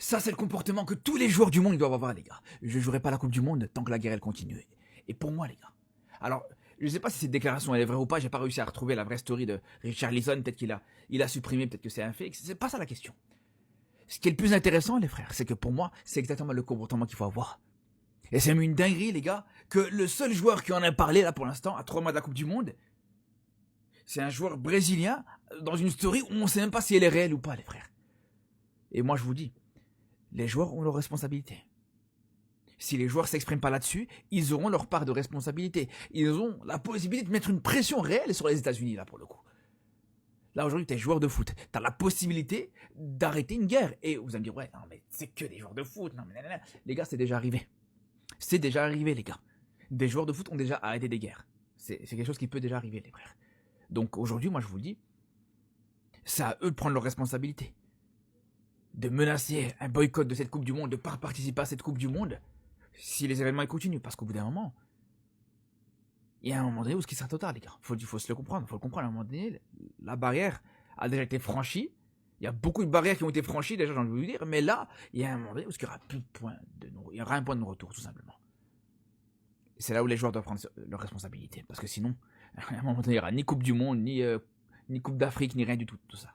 Ça, c'est le comportement que tous les joueurs du monde doivent avoir, les gars. Je jouerai pas la Coupe du Monde tant que la guerre elle continue. Et pour moi, les gars. Alors, je sais pas si cette déclaration elle est vraie ou pas. J'ai pas réussi à retrouver la vraie story de Richard Leeson. Peut-être qu'il a supprimé, peut-être que c'est un fake. C'est pas ça la question. Ce qui est le plus intéressant, les frères, c'est que pour moi, c'est exactement le comportement qu'il faut avoir. Et c'est même une dinguerie, les gars, que le seul joueur qui en a parlé là pour l'instant, à 3 mois de la Coupe du Monde, c'est un joueur brésilien dans une story où on sait même pas si elle est réelle ou pas, les frères. Et moi, je vous dis, les joueurs ont leurs responsabilités. Si les joueurs s'expriment pas là-dessus, ils auront leur part de responsabilité. Ils ont la possibilité de mettre une pression réelle sur les États-Unis, là, pour le coup. Là, aujourd'hui, tu es joueur de foot. Tu as la possibilité d'arrêter une guerre. Et vous allez me dire, ouais, non, mais c'est que des joueurs de foot. Non, mais nanana. Les gars, c'est déjà arrivé. C'est déjà arrivé, les gars. Des joueurs de foot ont déjà arrêté des guerres. C'est quelque chose qui peut déjà arriver, les frères. Donc aujourd'hui, moi, je vous le dis, c'est à eux de prendre leurs responsabilités. De menacer un boycott de cette Coupe du Monde, de ne pas participer à cette Coupe du Monde, si les événements continuent. Parce qu'au bout d'un moment, il y a un moment donné où ce qui sera total, les gars. Il faut se le comprendre. Il faut le comprendre. À un moment donné, la barrière a déjà été franchie. Il y a beaucoup de barrières qui ont été franchies, déjà, j'ai envie de vous dire. Mais là, il y a un moment donné où il y aura plus de point de il y aura un point de retour, tout simplement. Et c'est là où les joueurs doivent prendre leurs responsabilités. Parce que sinon, à un moment donné, il n'y aura ni Coupe du Monde, ni Coupe d'Afrique, ni rien du tout, tout ça.